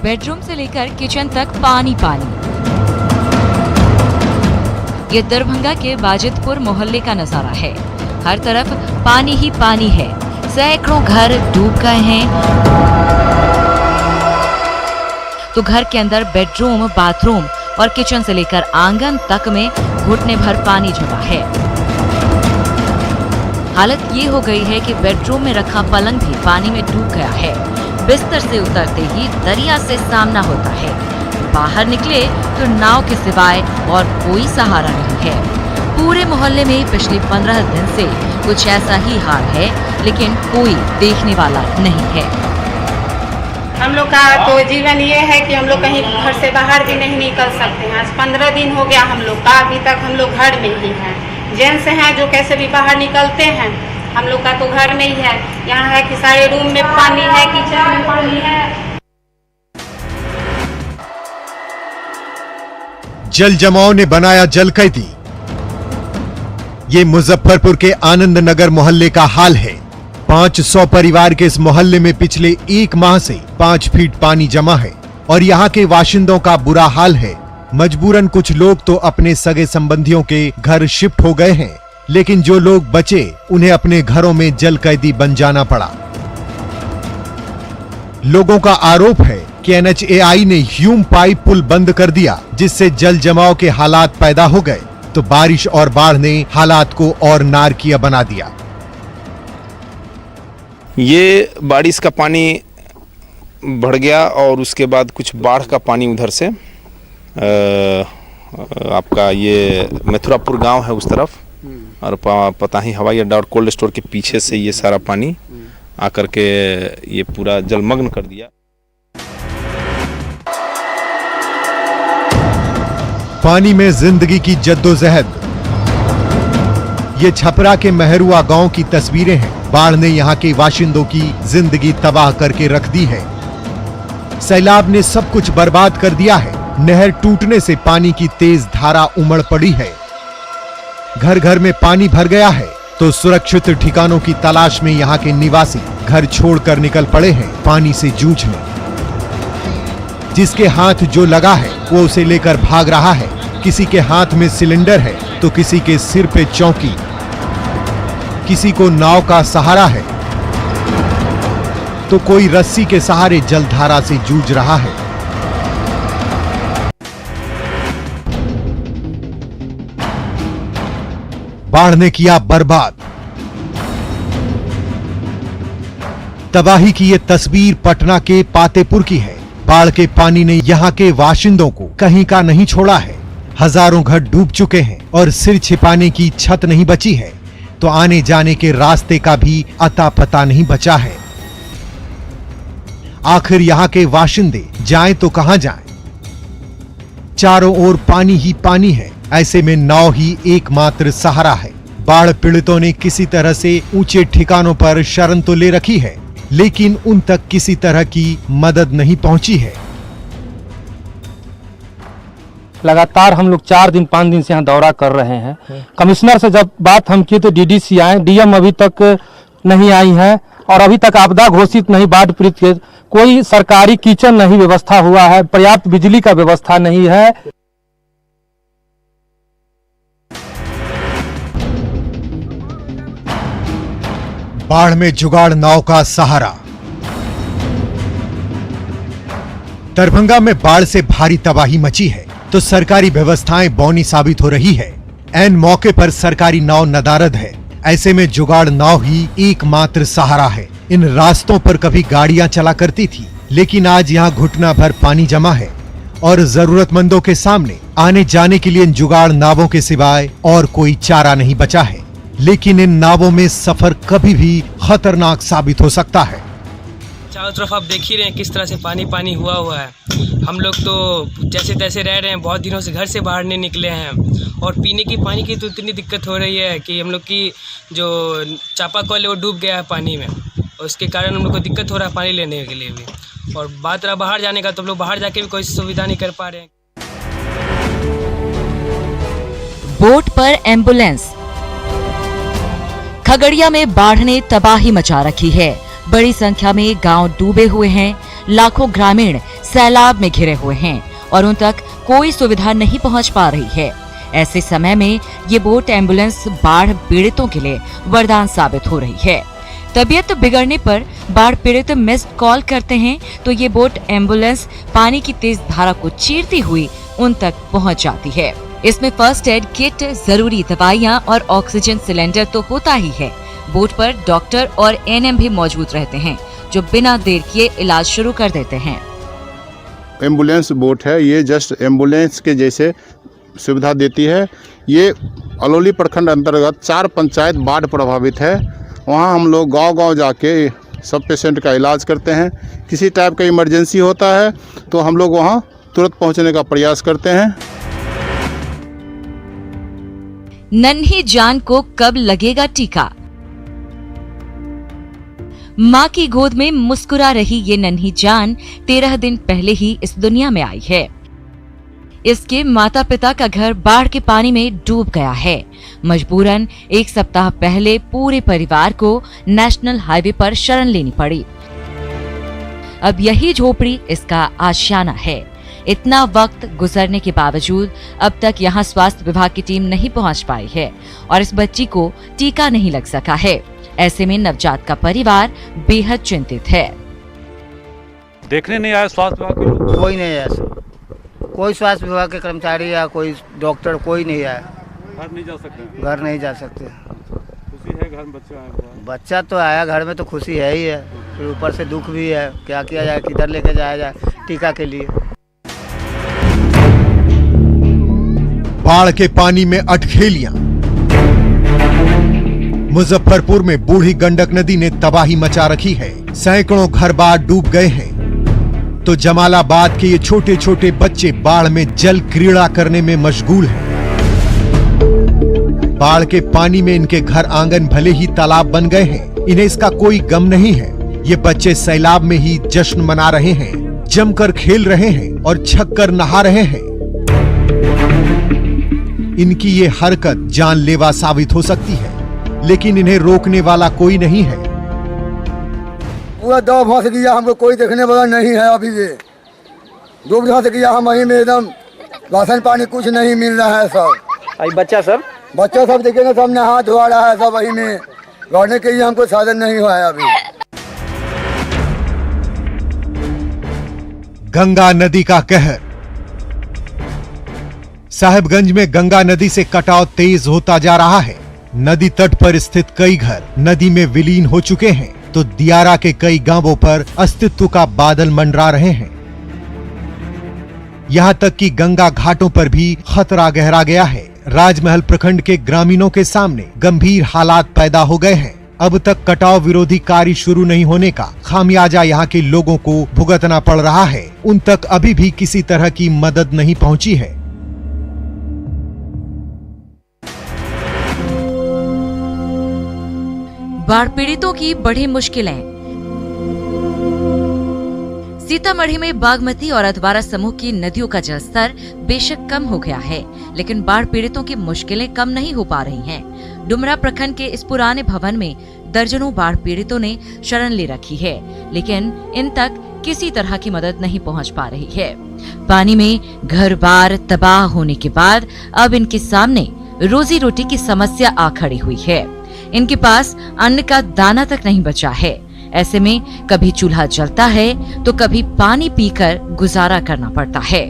Bedroom से लेकर kitchen तक पानी पानी। ये दरभंगा के बाजितपुर मोहल्ले का नजारा है। हर तरफ पानी ही पानी है। सैकड़ों घर डूब गए हैं, तो घर के अंदर बेडरूम, बाथरूम और किचन से लेकर आंगन तक में घुटने भर पानी जमा है। हालत ये हो गई है कि बेडरूम में रखा पलंग भी पानी में डूब गया है। बिस्तर से उतरते ही दरिया से सामना होता है। बाहर निकले तो नाव के सिवाय और कोई सहारा नहीं है। पूरे मोहल्ले में पिछले 15 दिन से कुछ ऐसा ही हाल है, लेकिन कोई देखने वाला नहीं है। हम लोग का तो जीवन ये है कि हम लोग कहीं घर से बाहर भी नहीं निकल सकते हैं। आज 15 दिन हो गया हम लोग का, अभी तक हम लोग घर में ही हैं। जेंट्स हैं जो कैसे भी बाहर निकलते हैं, हम लोग का तो घर में ही है। यहाँ है कि सारे रूम में पानी है, किचन में पानी है। जल जमाव ने बनाया जल कैदी। ये मुजफ्फरपुर के आनंद नगर मोहल्ले का हाल है। 500 परिवार के इस मोहल्ले में पिछले 1 माह से 5 फीट पानी जमा है और यहाँ के बाशिंदों का बुरा हाल है। मजबूरन कुछ लोग तो अपने सगे संबंधियों के घर शिफ्ट हो गए हैं, लेकिन जो लोग बचे उन्हें अपने घरों में जल कैदी बन जाना पड़ा। लोगों का आरोप है कि NHAI ने ह्यूम पाइप पुल बंद कर दिया, जिससे जल जमाव के हालात पैदा हो गए, तो बारिश और बाढ़ ने हालात को और नारकीय बना दिया। ये बारिश का पानी बढ़ गया और उसके बाद कुछ बाढ़ का पानी उधर से आपका ये मथुरापुर गांव है उस तरफ, और पता ही हवाई अड्डा और कोल्ड स्टोर के पीछे से ये सारा पानी आकर के ये पूरा जलमग्न कर दिया। पानी में जिंदगी की जद्दोजहद। ये छपरा के मेहरुआ गांव की तस्वीरें हैं। बाढ़ ने यहां के बाशिंदों की जिंदगी तबाह करके रख दी है। सैलाब ने सब कुछ बर्बाद कर दिया है। नहर टूटने से पानी की तेज धारा उमड़ पड़ी है। घर घर में पानी भर गया है, तो सुरक्षित ठिकानों की तलाश में यहाँ के निवासी घर छोड़कर निकल पड़े हैं पानी से जूझने। जिसके हाथ जो लगा है वो उसे लेकर भाग रहा है। किसी के हाथ में सिलेंडर है तो किसी के सिर पे चौकी, किसी को नाव का सहारा है तो कोई रस्सी के सहारे जलधारा से जूझ रहा है। बाढ़ ने किया बर्बाद। तबाही की ये तस्वीर पटना के पातेपुर की है। बाढ़ के पानी ने यहाँ के बाशिंदों को कहीं का नहीं छोड़ा है। हजारों घर डूब चुके हैं और सिर छिपाने की छत नहीं बची है, तो आने जाने के रास्ते का भी अता पता नहीं बचा है। आखिर यहाँ के बाशिंदे जाएं तो कहां जाएं? चारों ओर पानी ही पानी है। ऐसे में नाव ही एकमात्र सहारा है। बाढ़ पीड़ितों ने किसी तरह से ऊंचे ठिकानों पर शरण तो ले रखी है, लेकिन उन तक किसी तरह की मदद नहीं पहुंची है। लगातार हम लोग 4 दिन 5 दिन से यहाँ दौरा कर रहे हैं। कमिश्नर से जब बात हम की तो DDC आए, DM अभी तक नहीं आई है और अभी तक आपदा घोषित नहीं। बाढ़ पीड़ित के कोई सरकारी किचन नहीं व्यवस्था हुआ है, पर्याप्त बिजली का व्यवस्था नहीं है। बाढ़ में जुगाड़ नाव का सहारा। दरभंगा में बाढ़ से भारी तबाही मची है, तो सरकारी व्यवस्थाएं बौनी साबित हो रही है। ऐन मौके पर सरकारी नाव नदारद है। ऐसे में जुगाड़ नाव ही एकमात्र सहारा है। इन रास्तों पर कभी गाड़ियां चला करती थी, लेकिन आज यहाँ घुटना भर पानी जमा है और जरूरतमंदों के सामने आने जाने के लिए इन जुगाड़ नावों के सिवाय और कोई चारा नहीं बचा है। लेकिन इन नावों में सफर कभी भी खतरनाक साबित हो सकता है। चारों तरफ आप देख ही रहे हैं किस तरह से पानी पानी हुआ है। हम लोग तो जैसे तैसे रह रहे हैं, बहुत दिनों से घर से बाहर नहीं निकले हैं और पीने की पानी की तो इतनी दिक्कत हो रही है कि हम लोग की जो चापाकल है वो डूब गया है पानी में, और उसके कारण हम लोग को दिक्कत हो रहा है पानी लेने के लिए भी। और बात रहा बाहर जाने का, तो हम लोग बाहर जाके भी कोई सुविधा नहीं कर पा रहे हैं। बोट पर एम्बुलेंस। खगड़िया में बाढ़ ने तबाही मचा रखी है। बड़ी संख्या में गांव डूबे हुए हैं। लाखों ग्रामीण सैलाब में घिरे हुए हैं और उन तक कोई सुविधा नहीं पहुंच पा रही है। ऐसे समय में ये बोट एम्बुलेंस बाढ़ पीड़ितों के लिए वरदान साबित हो रही है। तबीयत बिगड़ने पर बाढ़ पीड़ित मिस्ड कॉल करते हैं तो ये बोट एम्बुलेंस पानी की तेज धारा को चीरती हुई उन तक पहुंच जाती है। इसमें फर्स्ट एड किट, जरूरी दवाइयां और ऑक्सीजन सिलेंडर तो होता ही है। बोट पर डॉक्टर और एएनएम भी मौजूद रहते हैं जो बिना देर किए इलाज शुरू कर देते हैं। एम्बुलेंस बोट है, ये जस्ट एम्बुलेंस के जैसे सुविधा देती है। ये अलौली प्रखंड अंतर्गत 4 पंचायत बाढ़ प्रभावित है। वहाँ हम लोग गांव-गांव जाके सब पेशेंट का इलाज करते हैं। किसी टाइप का इमरजेंसी होता है तो हम लोग वहाँ तुरंत पहुँचने का प्रयास करते हैं। नन्ही जान को कब लगेगा टीका? माँ की गोद में मुस्कुरा रही ये नन्ही जान 13 दिन पहले ही इस दुनिया में आई है। इसके माता पिता का घर बाढ़ के पानी में डूब गया है। मजबूरन 1 सप्ताह पहले पूरे परिवार को नेशनल हाईवे पर शरण लेनी पड़ी। अब यही झोपड़ी इसका आशियाना है। इतना वक्त गुजरने के बावजूद अब तक यहाँ स्वास्थ्य विभाग की टीम नहीं पहुँच पाई है और इस बच्ची को टीका नहीं लग सका है। ऐसे में नवजात का परिवार बेहद चिंतित है। देखने नहीं आया स्वास्थ्य विभाग के लोग? कोई नहीं आया सर, कोई स्वास्थ्य विभाग के कर्मचारी या कोई डॉक्टर कोई नहीं आया। घर नहीं जा सकते? घर नहीं जा सकते। खुशी है घर में बच्चा आया? बच्चा तो आया, घर में तो खुशी है ही है, फिर ऊपर से दुख भी है। क्या किया जाए, किधर लेके जाया जाए टीका के लिए। बाढ़ के पानी में अटखेलियां। मुजफ्फरपुर में बूढ़ी गंडक नदी ने तबाही मचा रखी है। सैकड़ों घर बार डूब गए हैं तो जमालाबाद के ये छोटे छोटे बच्चे बाढ़ में जल क्रीड़ा करने में मशगूल हैं। बाढ़ के पानी में इनके घर आंगन भले ही तालाब बन गए हैं, इन्हें इसका कोई गम नहीं है। ये बच्चे सैलाब में ही जश्न मना रहे हैं, जमकर खेल रहे हैं और छककर नहा रहे हैं। इनकी ये हरकत जानलेवा साबित हो सकती है, लेकिन इन्हें रोकने वाला कोई नहीं है। पूरा दवा फंस गया, हमको कोई देखने वाला नहीं है। अभी ये डूब फंस गया, हम वहीं में एकदम राशन पानी कुछ नहीं मिल रहा है सर। अभी बच्चा सब देखे ना, सब नहा धोआ रहा है, सब वहीं में लौटने के लिए हमको साधन नहीं हुआ है अभी। गंगा नदी का कहर। साहिबगंज में गंगा नदी से कटाव तेज होता जा रहा है। नदी तट पर स्थित कई घर नदी में विलीन हो चुके हैं तो दियारा के कई गांवों पर अस्तित्व का बादल मंडरा रहे हैं। यहां तक कि गंगा घाटों पर भी खतरा गहरा गया है। राजमहल प्रखंड के ग्रामीणों के सामने गंभीर हालात पैदा हो गए हैं। अब तक कटाव विरोधी कार्य शुरू नहीं होने का खामियाजा यहां के लोगों को भुगतना पड़ रहा है। उन तक अभी भी किसी तरह की मदद नहीं पहुंची है। बाढ़ पीड़ितों की बड़ी मुश्किलें। सीतामढ़ी में बागमती और अधवारा समूह की नदियों का जलस्तर बेशक कम हो गया है, लेकिन बाढ़ पीड़ितों की मुश्किलें कम नहीं हो पा रही हैं। डुमरा प्रखंड के इस पुराने भवन में दर्जनों बाढ़ पीड़ितों ने शरण ले रखी है, लेकिन इन तक किसी तरह की मदद नहीं पहुंच पा रही है। पानी में घर बार तबाह होने के बाद अब इनके सामने रोजी रोटी की समस्या आ खड़ी हुई है। इनके पास अन्न का दाना तक नहीं बचा है। ऐसे में कभी चूल्हा जलता है तो कभी पानी पीकर गुजारा करना पड़ता है।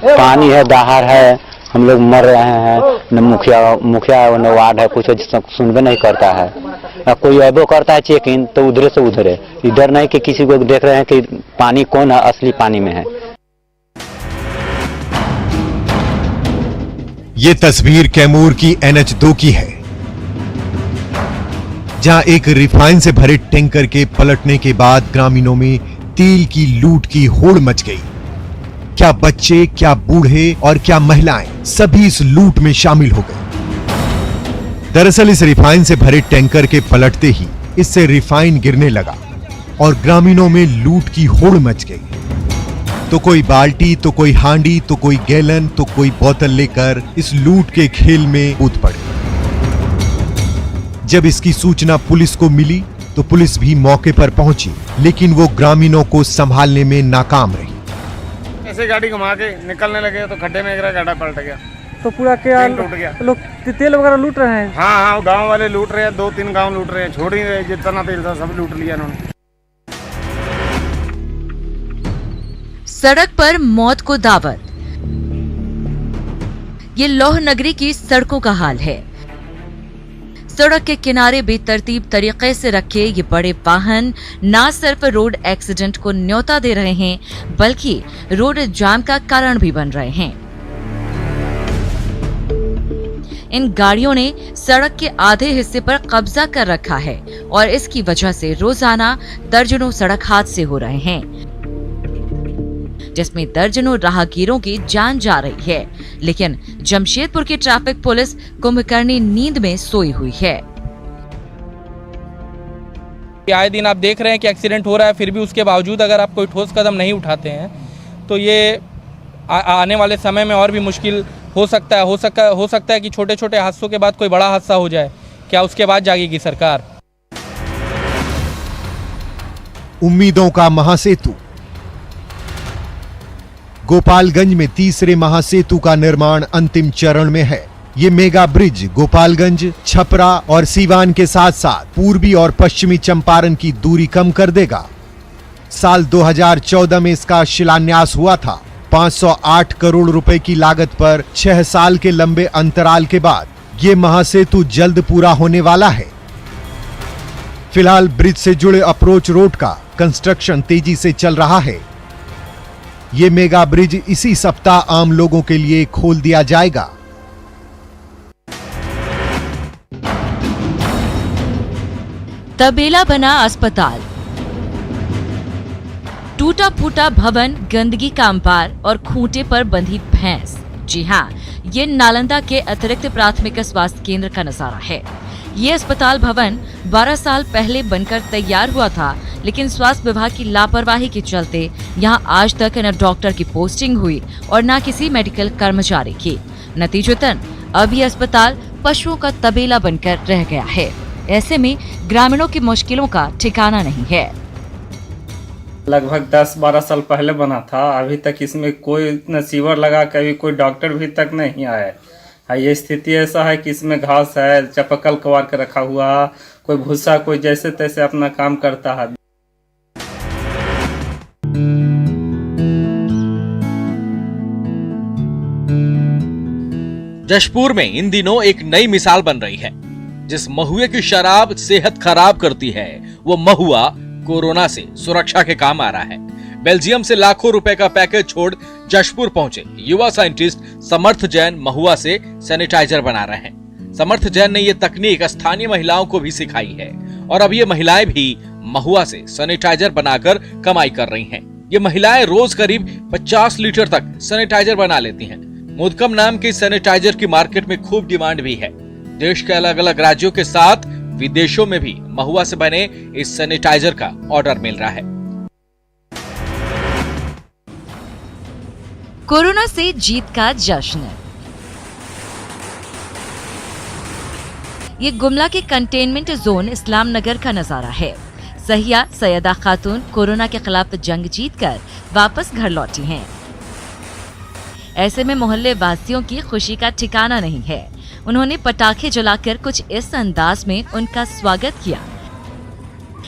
पानी है, दाहर है, हम लोग मर रहे हैं। न मुखिया न वार्ड है, कुछ सुनबे नहीं करता है। कोई अबो करता है चेक इन तो उधरे से उधरे, इधर नहीं कि किसी को देख रहे हैं कि पानी कौन है असली पानी में है। ये तस्वीर कैमूर की NH2 की है, जहां एक रिफाइन से भरे टैंकर के पलटने के बाद ग्रामीणों में तेल की लूट की होड़ मच गई। क्या बच्चे, क्या बूढ़े और क्या महिलाएं सभी इस लूट में शामिल हो गए। दरअसल इस रिफाइन से भरे टैंकर के पलटते ही इससे रिफाइन गिरने लगा और ग्रामीणों में लूट की होड़ मच गई। तो कोई बाल्टी, तो कोई हांडी, तो कोई गैलन, तो कोई बोतल लेकर इस लूट के खेल में कूद पड़े। जब इसकी सूचना पुलिस को मिली तो पुलिस भी मौके पर पहुंची, लेकिन वो ग्रामीणों को संभालने में नाकाम रही। ऐसे गाड़ी घुमा के निकलने लगे तो खड्डे में गिरा, गाड़ा पलट गया। तो पूरा क्या टूट गया। लोग तेल वगैरह लूट रहे हैं? हाँ, गांव वाले लूट रहे हैं, 2-3 गांव लूट रहे हैं, छोड़ ही रहे, जितना तेल था सब लूट लिया उन्होंने। सड़क पर मौत को दावत, ये लौह नगरी की सड़कों का हाल है। सड़क के किनारे बेतरतीब तरीके से रखे ये बड़े वाहन न सिर्फ रोड एक्सीडेंट को न्योता दे रहे हैं, बल्कि रोड जाम का कारण भी बन रहे हैं। इन गाड़ियों ने सड़क के आधे हिस्से पर कब्जा कर रखा है और इसकी वजह से रोजाना दर्जनों सड़क हादसे हो रहे हैं, जिसमें दर्जनों राहगीरों की जान जा रही है। लेकिन जमशेदपुर की ट्रैफिक पुलिस कुंभकर्णी नींद में सोई हुई है। आए दिन आप देख रहे हैं कि एक्सीडेंट हो रहा है, फिर भी उसके बावजूद अगर आप कोई ठोस कदम नहीं उठाते हैं तो ये आने वाले समय में और भी मुश्किल हो सकता है कि छोटे छोटे हादसों के बाद कोई बड़ा हादसा हो जाए। क्या उसके बाद जागेगी सरकार? उम्मीदों का महासेतु। गोपालगंज में तीसरे महासेतु का निर्माण अंतिम चरण में है। ये मेगा ब्रिज गोपालगंज, छपरा और सीवान के साथ साथ पूर्वी और पश्चिमी चंपारण की दूरी कम कर देगा। साल 2014 में इसका शिलान्यास हुआ था। 508 करोड़ रुपए की लागत पर 6 साल के लंबे अंतराल के बाद ये महासेतु जल्द पूरा होने वाला है। फिलहाल ब्रिज से जुड़े अप्रोच रोड का कंस्ट्रक्शन तेजी से चल रहा है। ये मेगा ब्रिज इसी सप्ताह आम लोगों के लिए खोल दिया जाएगा। तबेला बना अस्पताल, टूटा फूटा भवन, गंदगी का अंबार और खूंटे पर बंधी भैंस। जी हाँ, ये नालंदा के अतिरिक्त प्राथमिक स्वास्थ्य केंद्र का नजारा है। ये अस्पताल भवन 12 साल पहले बनकर तैयार हुआ था, लेकिन स्वास्थ्य विभाग की लापरवाही के चलते यहाँ आज तक न डॉक्टर की पोस्टिंग हुई और न किसी मेडिकल कर्मचारी की। नतीजतन अब ये अस्पताल पशुओं का तबेला बनकर रह गया है। ऐसे में ग्रामीणों की मुश्किलों का ठिकाना नहीं है। लगभग 10-12 साल पहले बना था, अभी तक इसमें कोई न सीवर लगा, कभी कोई डॉक्टर भी तक नहीं आया है। ये स्थिति ऐसा है कि इसमें घास है, चपकल कवार के रखा हुआ, कोई भूसा, कोई जैसे तैसे अपना काम करता है। जशपुर में इन दिनों एक नई मिसाल बन रही है। जिस महुए की शराब सेहत खराब करती है, वो महुआ कोरोना से सुरक्षा के काम आ रहा है। बेल्जियम से लाखों रुपए का पैकेज छोड़ जशपुर पहुंचे युवा साइंटिस्ट समर्थ जैन महुआ से सैनिटाइजर बना रहे हैं। समर्थ जैन ने ये तकनीक स्थानीय महिलाओं को भी सिखाई है और अब ये महिलाएं भी महुआ से सैनिटाइजर बनाकर कमाई कर रही हैं। ये महिलाएं रोज करीब 50 लीटर तक सैनिटाइजर बना लेती हैं। मुदकम नाम के सैनिटाइजर की मार्केट में खूब डिमांड भी है। देश के अलग अलग राज्यों के साथ विदेशों में भी महुआ से बने इस सैनिटाइजर का ऑर्डर मिल रहा है। कोरोना से जीत का जश्न। ये गुमला के कंटेनमेंट जोन इस्लाम नगर का नजारा है। सहिया सैयदा खातून कोरोना के खिलाफ जंग जीतकर वापस घर लौटी हैं। ऐसे में मोहल्ले वासियों की खुशी का ठिकाना नहीं है। उन्होंने पटाखे जलाकर कुछ इस अंदाज में उनका स्वागत किया।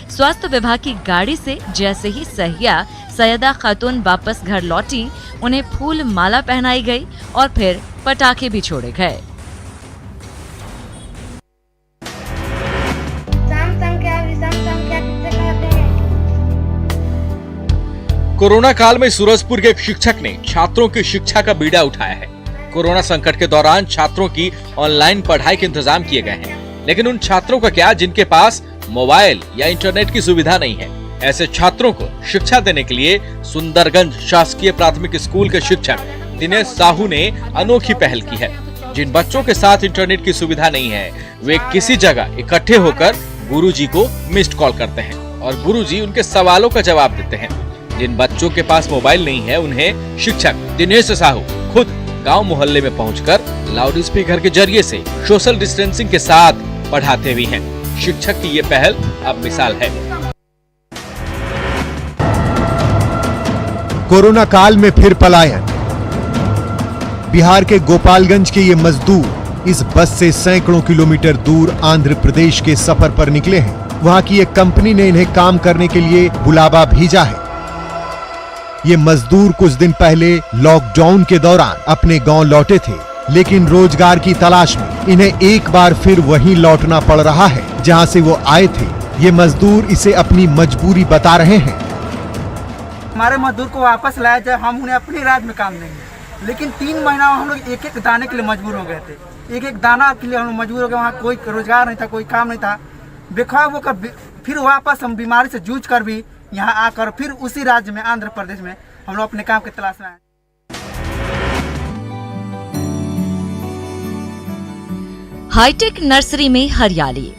स्वास्थ्य विभाग की गाड़ी से जैसे ही सहिया सैयदा खातून वापस घर लौटी, उन्हें फूल माला पहनाई गई और फिर पटाखे भी छोड़े गए। कोरोना काल में सूरजपुर के एक शिक्षक ने छात्रों की शिक्षा का बीड़ा उठाया है। कोरोना संकट के दौरान छात्रों की ऑनलाइन पढ़ाई के इंतजाम किए गए हैं, लेकिन उन छात्रों का क्या जिनके पास मोबाइल या इंटरनेट की सुविधा नहीं है। ऐसे छात्रों को शिक्षा देने के लिए सुंदरगंज शासकीय प्राथमिक स्कूल के शिक्षक दिनेश साहू ने अनोखी पहल की है। जिन बच्चों के साथ इंटरनेट की सुविधा नहीं है, वे किसी जगह इकट्ठे होकर गुरुजी को मिस्ड कॉल करते हैं और गुरुजी उनके सवालों का जवाब देते हैं। जिन बच्चों के पास मोबाइल नहीं है, उन्हें शिक्षक दिनेश साहू खुद गांव मोहल्ले में पहुंचकर लाउड स्पीकर के जरिए से सोशल डिस्टेंसिंग के साथ पढ़ाते भी हैं। शिक्षक की ये पहल अब मिसाल है। कोरोना काल में फिर पलायन। बिहार के गोपालगंज के ये मजदूर इस बस से सैकड़ों किलोमीटर दूर आंध्र प्रदेश के सफर पर निकले हैं। वहां की एक कंपनी ने इन्हें काम करने के लिए बुलावा भेजा है। ये मजदूर कुछ दिन पहले लॉकडाउन के दौरान अपने गांव लौटे थे, लेकिन रोजगार की तलाश में इन्हें एक बार फिर वहीं लौटना पड़ रहा है जहां से वो आए थे। ये मजदूर इसे अपनी मजबूरी बता रहे हैं। हमारे मजदूर को वापस लाया जाए, हम उन्हें अपने राज्य में काम देंगे, लेकिन 3 महीना हम लोग एक एक दाने के लिए मजबूर हो गए थे। एक एक दाना के लिए हम लोग मजबूर हो गए। वहाँ कोई रोजगार नहीं था, कोई काम नहीं था। बेखौफ होकर फिर वापस हम बीमारी से जूझ कर भी यहाँ आकर फिर उसी राज्य में आंध्र प्रदेश में हम लोग अपने काम की तलाश में आए। हाईटेक नर्सरी में हरियाली।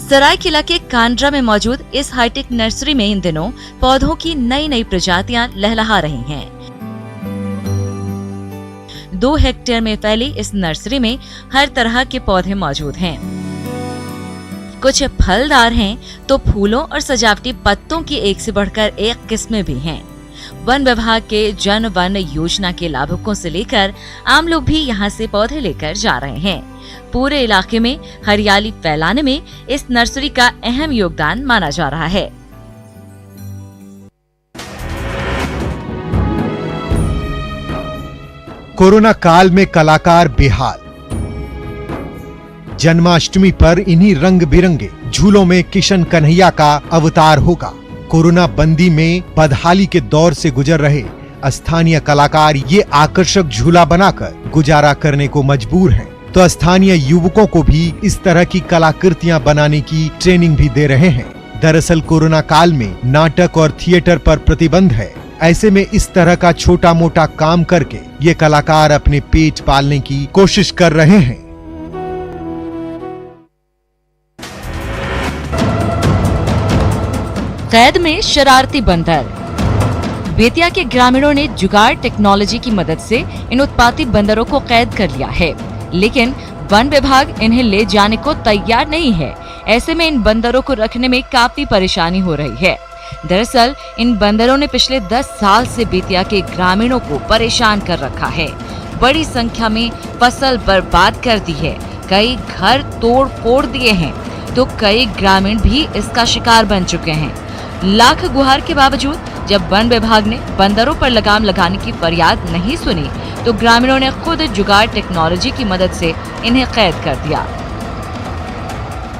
सरायकेला के कांड्रा में मौजूद इस हाईटेक नर्सरी में इन दिनों पौधों की नई नई प्रजातियां लहलहा रही हैं। 2 हेक्टेयर में फैली इस नर्सरी में हर तरह के पौधे मौजूद हैं। कुछ फलदार हैं तो फूलों और सजावटी पत्तों की एक से बढ़कर एक किस्में भी हैं। वन विभाग के जन वन योजना के लाभुकों से लेकर आम लोग भी यहाँ से पौधे लेकर जा रहे हैं। पूरे इलाके में हरियाली फैलाने में इस नर्सरी का अहम योगदान माना जा रहा है। कोरोना काल में कलाकार बेहाल। जन्माष्टमी पर इन्हीं रंग बिरंगे झूलों में किशन कन्हैया का अवतार होगा। कोरोना बंदी में बदहाली के दौर से गुजर रहे स्थानीय कलाकार ये आकर्षक झूला बनाकर गुजारा करने को मजबूर हैं, तो स्थानीय युवकों को भी इस तरह की कलाकृतियां बनाने की ट्रेनिंग भी दे रहे हैं। दरअसल कोरोना काल में नाटक और थिएटर पर प्रतिबंध है। ऐसे में इस तरह का छोटा मोटा काम करके ये कलाकार अपने पेट पालने की कोशिश कर रहे हैं। कैद में शरारती बंदर। बेतिया के ग्रामीणों ने जुगाड़ टेक्नोलॉजी की मदद से इन उत्पाती बंदरों को कैद कर लिया है, लेकिन वन विभाग इन्हें ले जाने को तैयार नहीं है। ऐसे में इन बंदरों को रखने में काफी परेशानी हो रही है। दरअसल इन बंदरों ने पिछले 10 साल से बेतिया के ग्रामीणों को परेशान कर रखा है। बड़ी संख्या में फसल बर्बाद कर दी है, कई घर तोड़ फोड़ दिए हैं, तो कई ग्रामीण भी इसका शिकार बन चुके हैं। लाख गुहार के बावजूद जब वन विभाग ने बंदरों पर लगाम लगाने की फरियाद नहीं सुनी, तो ग्रामीणों ने खुद जुगाड़ टेक्नोलॉजी की मदद से इन्हें कैद कर दिया।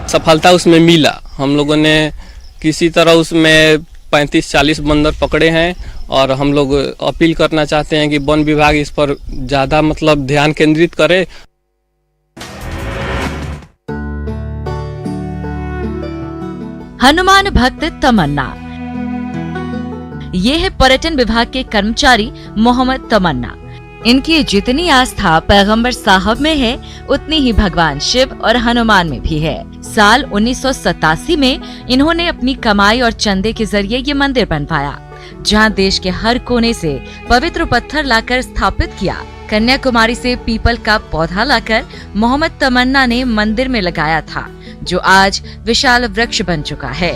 सफलता उसमें मिला। हम लोगों ने किसी तरह उसमें 35-40 बंदर पकड़े हैं और हम लोग अपील करना चाहते हैं कि वन विभाग इस पर ज्यादा ध्यान केंद्रित करे। हनुमान भक्त तमन्ना। ये है पर्यटन विभाग के कर्मचारी मोहम्मद तमन्ना। इनकी जितनी आस्था पैगंबर साहब में है, उतनी ही भगवान शिव और हनुमान में भी है। साल 1987 में इन्होंने अपनी कमाई और चंदे के जरिए ये मंदिर बनवाया, जहां देश के हर कोने से पवित्र पत्थर लाकर स्थापित किया। कन्याकुमारी से पीपल का पौधा लाकर मोहम्मद तमन्ना ने मंदिर में लगाया था, जो आज विशाल वृक्ष बन चुका है।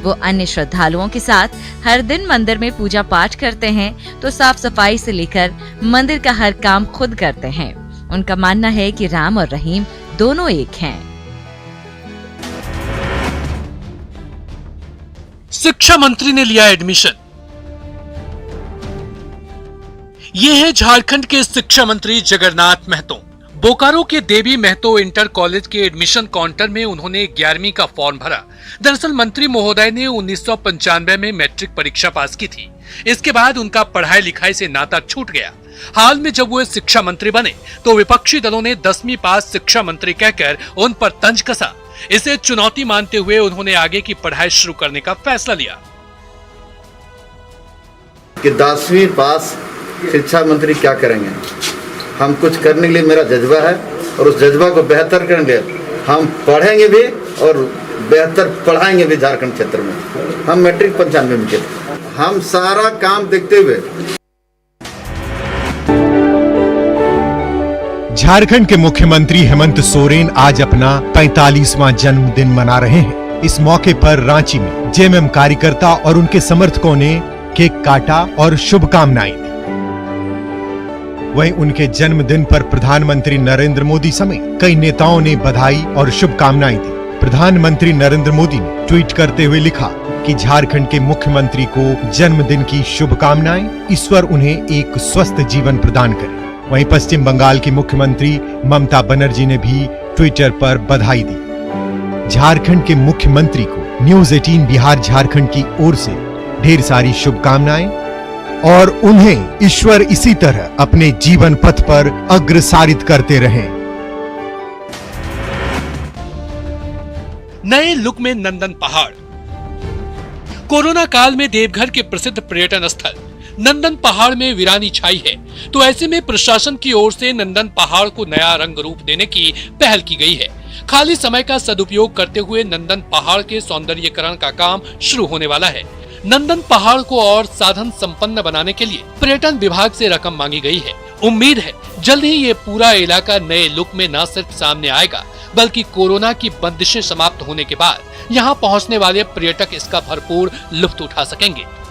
वो अन्य श्रद्धालुओं के साथ हर दिन मंदिर में पूजा पाठ करते हैं, तो साफ सफाई से लेकर मंदिर का हर काम खुद करते हैं। उनका मानना है कि राम और रहीम दोनों एक हैं। शिक्षा मंत्री ने लिया एडमिशन। ये है झारखंड के शिक्षा मंत्री जगन्नाथ महतो। बोकारो के देवी महतो इंटर कॉलेज के एडमिशन काउंटर में उन्होंने 11वीं का फॉर्म भरा। दरअसल मंत्री महोदय ने 1995 में मैट्रिक परीक्षा पास की थी। इसके बाद उनका पढ़ाई लिखाई से नाता छूट गया। हाल में जब वो शिक्षा मंत्री बने तो विपक्षी दलों ने 10वीं पास शिक्षा मंत्री कहकर उन पर तंज कसा। इसे चुनौती मानते हुए उन्होंने आगे की पढ़ाई शुरू करने का फैसला लिया। कि 10वीं पास शिक्षा मंत्री क्या करेंगे, हम कुछ करने के लिए मेरा जज्बा है और उस जज्बा को बेहतर करने के लिए हम पढ़ेंगे भी और बेहतर पढ़ाएंगे भी। झारखंड क्षेत्र में हम मैट्रिक 95 में किए, हम सारा काम देखते हुए। झारखंड के मुख्यमंत्री हेमंत सोरेन आज अपना 45वां जन्मदिन मना रहे हैं। इस मौके पर रांची में जेएमएम कार्यकर्ता और उनके समर्थकों ने केक काटा और शुभकामनाएं दी। वहीं उनके जन्मदिन पर प्रधानमंत्री नरेंद्र मोदी समेत कई नेताओं ने बधाई और शुभकामनाएं दी। प्रधानमंत्री नरेंद्र मोदी ने ट्वीट करते हुए लिखा कि झारखंड के मुख्यमंत्री को जन्मदिन की शुभकामनाएं, ईश्वर उन्हें एक स्वस्थ जीवन प्रदान करे। वहीं पश्चिम बंगाल की मुख्यमंत्री ममता बनर्जी ने भी ट्विटर पर बधाई दी। झारखंड के मुख्यमंत्री को न्यूज 18 बिहार झारखंड की ओर से ढेर सारी शुभकामनाएं और उन्हें ईश्वर इसी तरह अपने जीवन पथ पर अग्रसारित करते रहें। नए लुक में नंदन पहाड़। कोरोना काल में देवघर के प्रसिद्ध पर्यटन स्थल नंदन पहाड़ में वीरानी छाई है, तो ऐसे में प्रशासन की ओर से नंदन पहाड़ को नया रंग रूप देने की पहल की गई है। खाली समय का सदुपयोग करते हुए नंदन पहाड़ के सौंदर्यीकरण का काम शुरू होने वाला है। नंदन पहाड़ को और साधन संपन्न बनाने के लिए पर्यटन विभाग से रकम मांगी गई है। उम्मीद है जल्द ही ये पूरा इलाका नए लुक में न सिर्फ सामने आएगा, बल्कि कोरोना की बंदिशें समाप्त होने के बाद यहाँ पहुँचने वाले पर्यटक इसका भरपूर लुत्फ उठा सकेंगे।